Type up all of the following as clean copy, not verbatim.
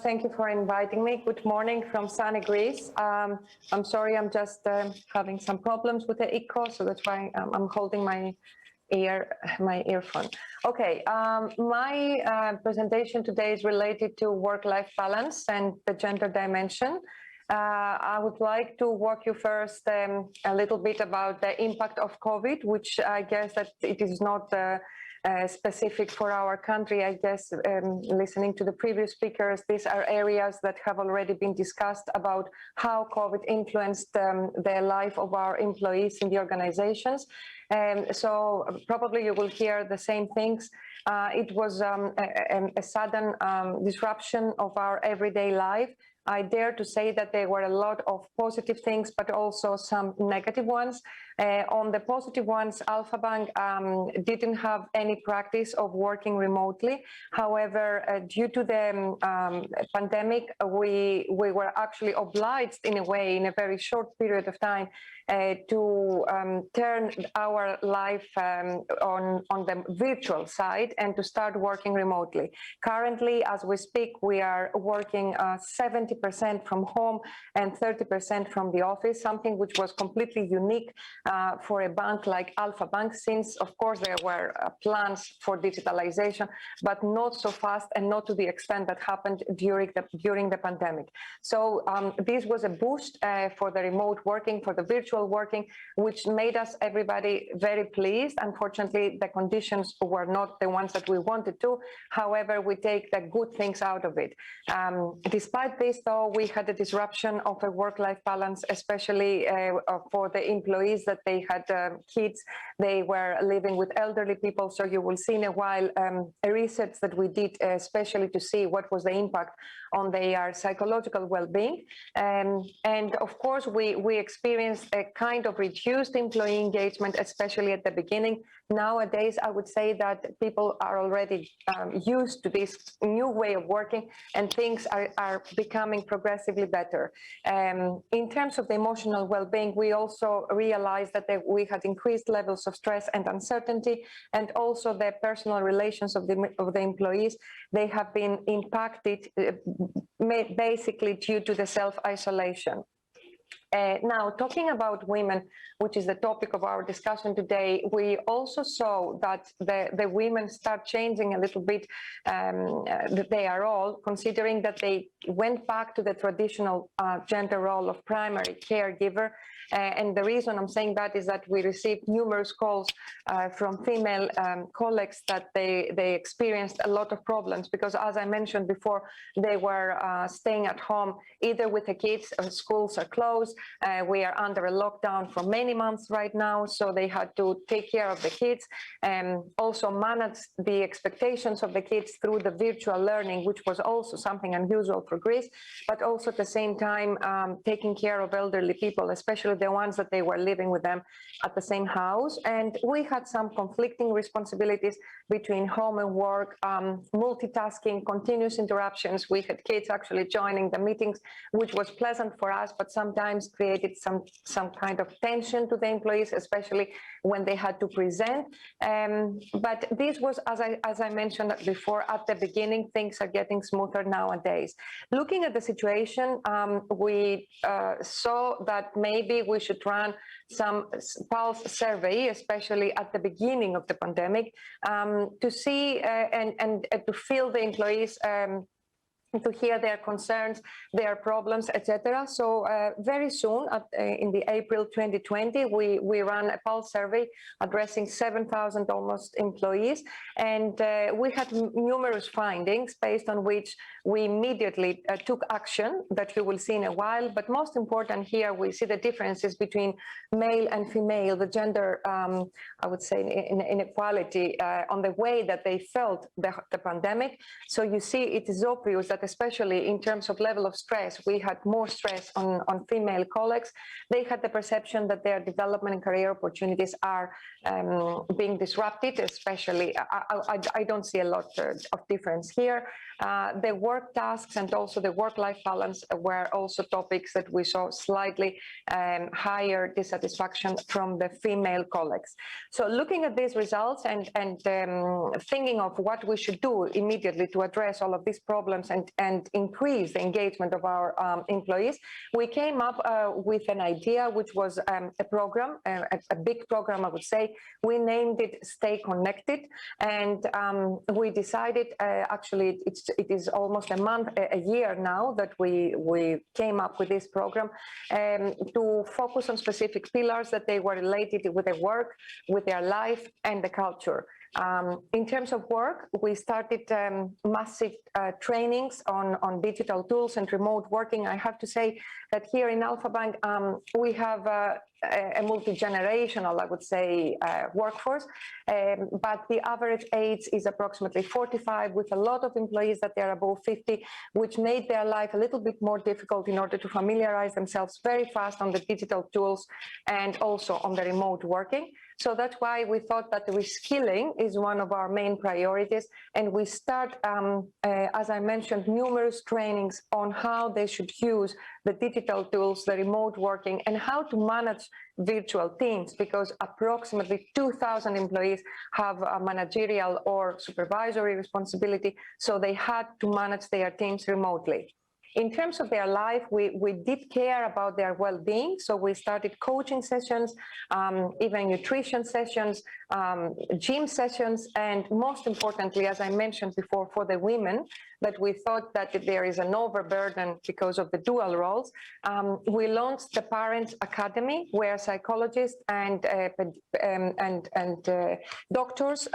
Thank you for inviting me. Good morning from sunny Greece. I'm sorry, I'm just having some problems with the echo, so that's why I'm holding my earphone. Okay, my presentation today is related to work-life balance and the gender dimension. I would like to walk you first a little bit about the impact of COVID, which I guess that it is not specific for our country. I guess listening to the previous speakers, these are areas that have already been discussed about how COVID influenced the life of our employees in the organizations. So probably you will hear the same things. It was a sudden disruption of our everyday life. I dare to say that there were a lot of positive things, but also some negative ones. On the positive ones, Alpha Bank didn't have any practice of working remotely. However, due to the pandemic, we were actually obliged in a way, in a very short period of time, to turn our life on the virtual side and to start working remotely. Currently, as we speak, we are working 70% from home and 30% from the office, something which was completely unique for a bank like Alpha Bank, since, of course, there were plans for digitalization, but not so fast and not to the extent that happened during the pandemic. So this was a boost for the remote working, for the virtual working, which made us everybody very pleased. Unfortunately, the conditions were not the ones that we wanted to. However, we take the good things out of it. Despite this, though, we had a disruption of a work-life balance, especially for the employees that they had kids. They were living with elderly people. So you will see in a while a research that we did, especially to see what was the impact on their psychological well-being. And of course, we experienced a kind of reduced employee engagement, especially at the beginning. Nowadays, I would say that people are already used to this new way of working, and things are becoming progressively better. In terms of the emotional well-being, we also realized that we had increased levels of stress and uncertainty, and also the personal relations of the employees. They have been impacted basically due to the self-isolation. Now, talking about women, which is the topic of our discussion today, we also saw that the women start changing a little bit their role, considering that they went back to the traditional gender role of primary caregiver. And the reason I'm saying that is that we received numerous calls from female colleagues that they experienced a lot of problems because, as I mentioned before, they were staying at home either with the kids, schools are closed, we are under a lockdown for many months right now, so they had to take care of the kids and also manage the expectations of the kids through the virtual learning, which was also something unusual for Greece, but also at the same time taking care of elderly people, especially the ones that they were living with them at the same house. And we had some conflicting responsibilities between home and work, multitasking, continuous interruptions. We had kids actually joining the meetings, which was pleasant for us, but sometimes created some kind of tension to the employees, especially when they had to present. But this was, as I mentioned before, at the beginning, things are getting smoother nowadays. Looking at the situation, we saw that maybe we should run some pulse survey, especially at the beginning of the pandemic, to see and to feel the employees, to hear their concerns, their problems, etc. So very soon, in the April 2020, we ran a pulse survey addressing 7,000 almost employees, and we had numerous findings based on which we immediately took action that you will see in a while. But most important here, we see the differences between male and female, the gender, I would say, inequality on the way that they felt the pandemic. So you see, it is obvious that especially in terms of level of stress, we had more stress on female colleagues. They had the perception that their development and career opportunities are being disrupted, especially. I don't see a lot of difference here. The work tasks and also the work-life balance were also topics that we saw slightly higher dissatisfaction from the female colleagues. So looking at these results and thinking of what we should do immediately to address all of these problems and increase the engagement of our employees, we came up with an idea, which was a program, a big program, I would say. We named it Stay Connected, and we decided, actually, it is almost a year now that we came up with this program to focus on specific pillars that they were related with their work, with their life, and the culture. In terms of work, we started massive trainings on digital tools and remote working. I have to say that here in Alpha Bank, we have a multi-generational, I would say, workforce, but the average age is approximately 45, with a lot of employees that they are above 50, which made their life a little bit more difficult in order to familiarize themselves very fast on the digital tools and also on the remote working. So that's why we thought that reskilling is one of our main priorities, and we start, as I mentioned, numerous trainings on how they should use the digital tools, the remote working, and how to manage virtual teams, because approximately 2,000 employees have a managerial or supervisory responsibility, so they had to manage their teams remotely. In terms of their life, we did care about their well-being, so we started coaching sessions, even nutrition sessions, gym sessions, and most importantly, as I mentioned before, for the women, that we thought that there is an overburden because of the dual roles, we launched the Parents Academy, where psychologists and doctors,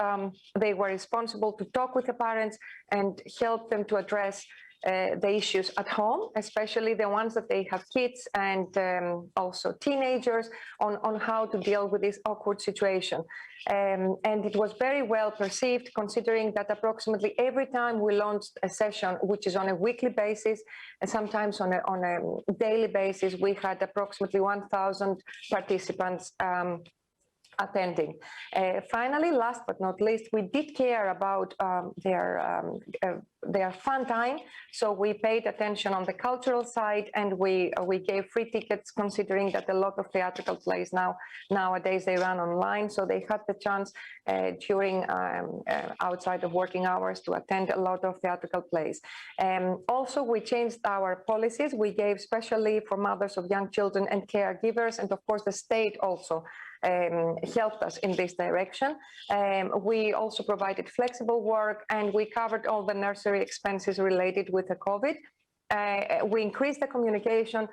they were responsible to talk with the parents and help them to address the issues at home, especially the ones that they have kids and also teenagers, on how to deal with this awkward situation. And it was very well perceived, considering that approximately every time we launched a session, which is on a weekly basis, and sometimes on a daily basis, we had approximately 1,000 participants attending. Finally, last but not least, we did care about their fun time, so we paid attention on the cultural side, and we gave free tickets, considering that a lot of theatrical plays nowadays they run online, so they had the chance during outside of working hours to attend a lot of theatrical plays. Also, we changed our policies. We gave special leave for mothers of young children and caregivers, and of course the state also helped us in this direction. We also provided flexible work, and we covered all the nursery expenses related with the COVID. We increased the communication.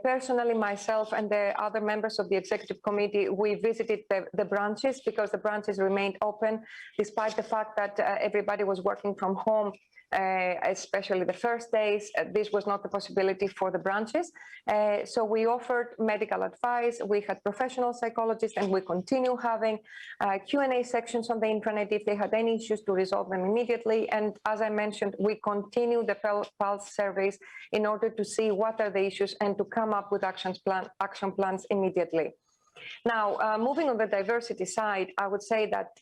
Personally, myself and the other members of the executive committee, we visited the branches, because the branches remained open despite the fact that everybody was working from home. Especially the first days, this was not a possibility for the branches. So we offered medical advice, we had professional psychologists, and we continue having Q&A sections on the intranet if they had any issues, to resolve them immediately. And as I mentioned, we continue the pulse surveys in order to see what are the issues and to come up with action plans immediately. Now, moving on the diversity side, I would say that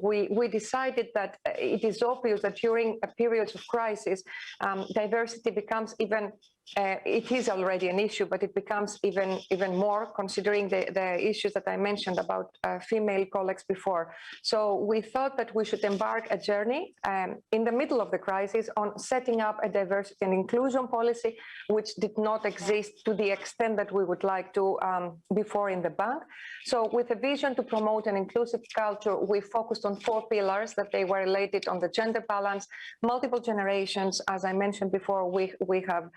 we decided that it is obvious that during periods of crisis, diversity becomes even, it is already an issue, but it becomes even more, considering the issues that I mentioned about female colleagues before. So we thought that we should embark a journey in the middle of the crisis on setting up a diversity and inclusion policy, which did not exist to the extent that we would like to before in the bank. So with a vision to promote an inclusive culture, we focused on 4 pillars that they were related on the gender balance, multiple generations. As I mentioned before, we have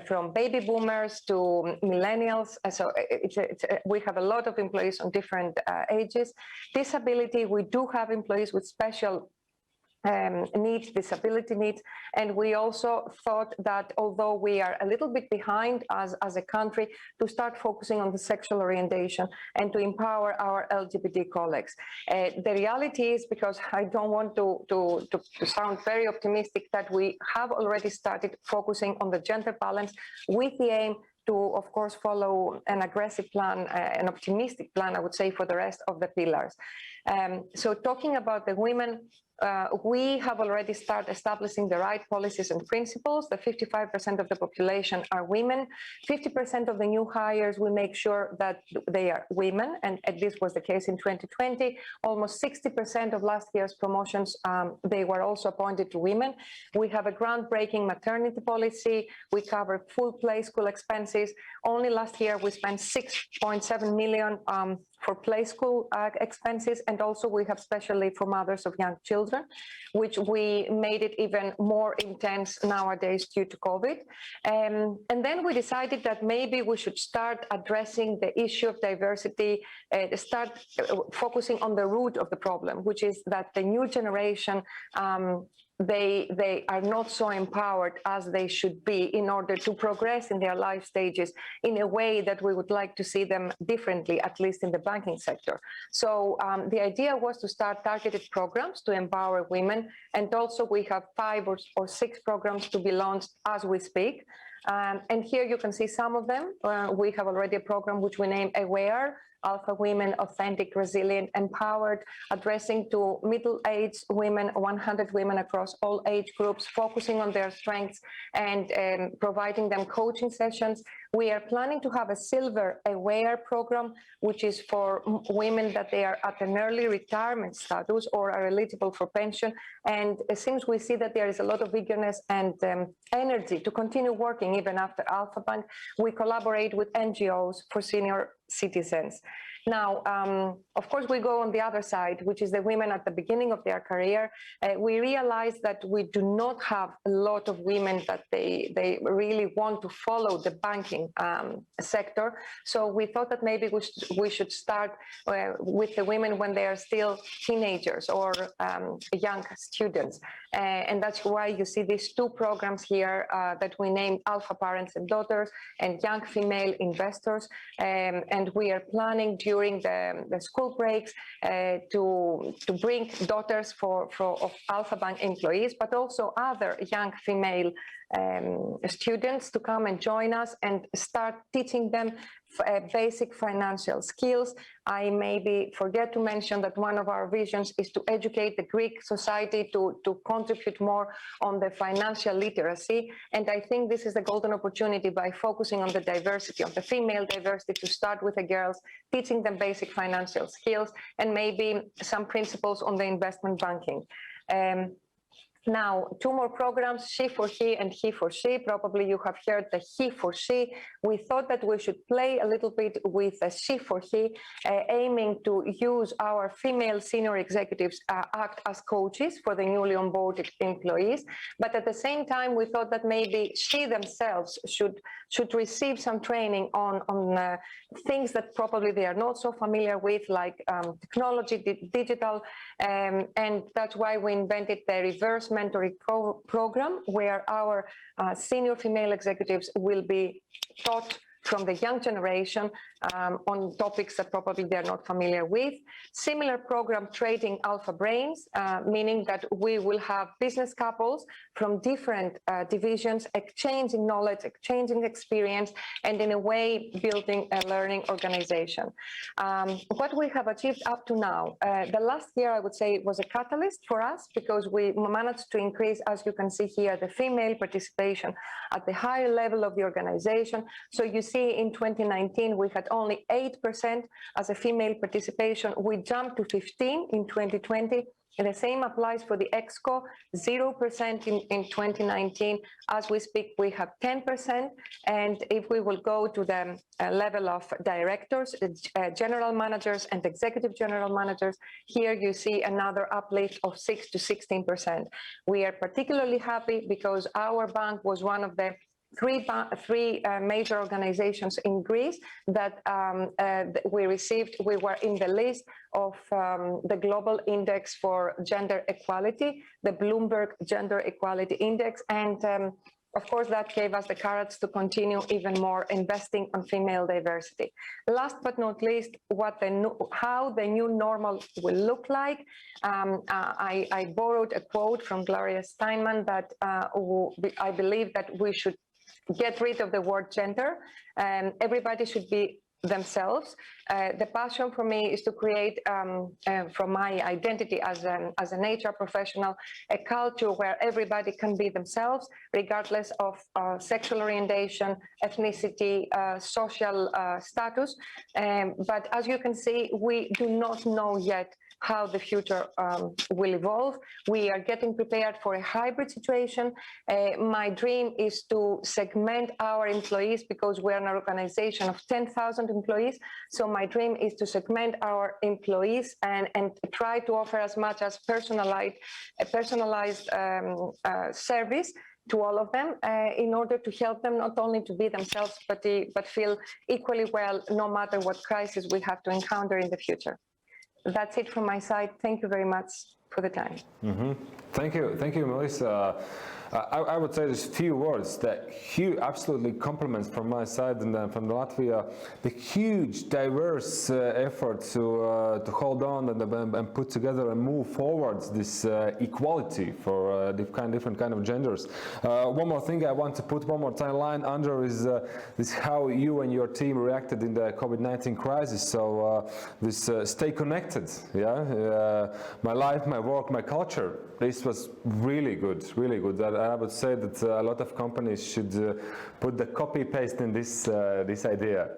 from baby boomers to millennials. So we have a lot of employees on different ages. Disability, we do have employees with special needs, disability needs, and we also thought that although we are a little bit behind as a country, to start focusing on the sexual orientation and to empower our LGBT colleagues. The reality is, because I don't want to sound very optimistic, that we have already started focusing on the gender balance, with the aim to, of course, follow an aggressive plan, an optimistic plan, I would say, for the rest of the pillars. So talking about the women, we have already started establishing the right policies and principles. The 55% of the population are women. 50% of the new hires, we make sure that they are women, and this was the case in 2020. Almost 60% of last year's promotions, they were also appointed to women. We have a groundbreaking maternity policy. We cover full play school expenses. Only last year, we spent 6.7 million for play school expenses, and also we have specially for mothers of young children, which we made it even more intense nowadays due to COVID. And then we decided that maybe we should start addressing the issue of diversity, start focusing on the root of the problem, which is that the new generation they are not so empowered as they should be in order to progress in their life stages in a way that we would like to see them differently, at least in the banking sector. So the idea was to start targeted programs to empower women, and also we have 5 or 6 programs to be launched as we speak. And here you can see some of them. We have already a program which we name Aware, Alpha Women, Authentic, Resilient, Empowered, addressing to middle-aged women, 100 women across all age groups, focusing on their strengths and providing them coaching sessions. We are planning to have a Silver Aware program, which is for women that they are at an early retirement status or are eligible for pension. And since we see that there is a lot of eagerness and energy to continue working even after Alpha Bank, we collaborate with NGOs for senior citizens. Now, of course, we go on the other side, which is the women at the beginning of their career. We realize that we do not have a lot of women that they really want to follow the banking sector. So we thought that maybe we should start with the women when they are still teenagers or young students. And that's why you see these 2 programs here that we named Alpha Parents and Daughters and Young Female Investors. And we are planning during the school breaks to bring daughters of Alpha Bank employees, but also other young female students to come and join us and start teaching them basic financial skills. I maybe forget to mention that one of our visions is to educate the Greek society to contribute more on the financial literacy. And I think this is the golden opportunity by focusing on the diversity, of the female diversity, to start with the girls, teaching them basic financial skills and maybe some principles on the investment banking. Now, 2 more programs, She for He and He for She. Probably you have heard the He for She. We thought that we should play a little bit with the She for He, aiming to use our female senior executives act as coaches for the newly onboarded employees. But at the same time, we thought that maybe she themselves should receive some training on things that probably they are not so familiar with, like technology, digital, and that's why we invented the reverse mentoring program, where our senior female executives will be taught from the young generation on topics that probably they're not familiar with. Similar program, Trading Alpha Brains, meaning that we will have business couples from different divisions exchanging knowledge, exchanging experience, and in a way building a learning organization. What we have achieved up to now, the last year I would say was a catalyst for us, because we managed to increase, as you can see here, the female participation at the higher level of the organization. So you see in 2019 we had only 8% as a female participation. We jumped to 15 in 2020. And the same applies for the EXCO, 0% in 2019. As we speak, we have 10%. And if we will go to the level of directors, general managers and executive general managers, here you see another uplift of 6 to 16%. We are particularly happy because our bank was one of the three major organizations in Greece that we received. We were in the list of the Global Index for Gender Equality, the Bloomberg Gender Equality Index, and of course, that gave us the courage to continue even more investing on female diversity. Last but not least, how the new normal will look like. I borrowed a quote from Gloria Steinman that I believe that we should get rid of the word gender. Everybody should be themselves. The passion for me is to create, from my identity as an HR professional, a culture where everybody can be themselves, regardless of sexual orientation, ethnicity, social status. But as you can see, we do not know yet how the future will evolve. We are getting prepared for a hybrid situation. My dream is to segment our employees, because we're an organization of 10,000 employees. So my dream is to segment our employees and try to offer as much as personalized service to all of them, in order to help them not only to be themselves, but feel equally well, no matter what crisis we have to encounter in the future. That's it from my side. Thank you very much for the time. Thank you, Melissa. I would say there's few words that absolutely compliments from my side and from Latvia the huge diverse effort to hold on and put together and move forward this equality for different kind of genders. One more thing I want to put one more timeline under is how you and your team reacted in the COVID-19 crisis. So this stay connected, my life, my work, my culture. This was really good, really good. I would say that a lot of companies should put the copy paste in this idea.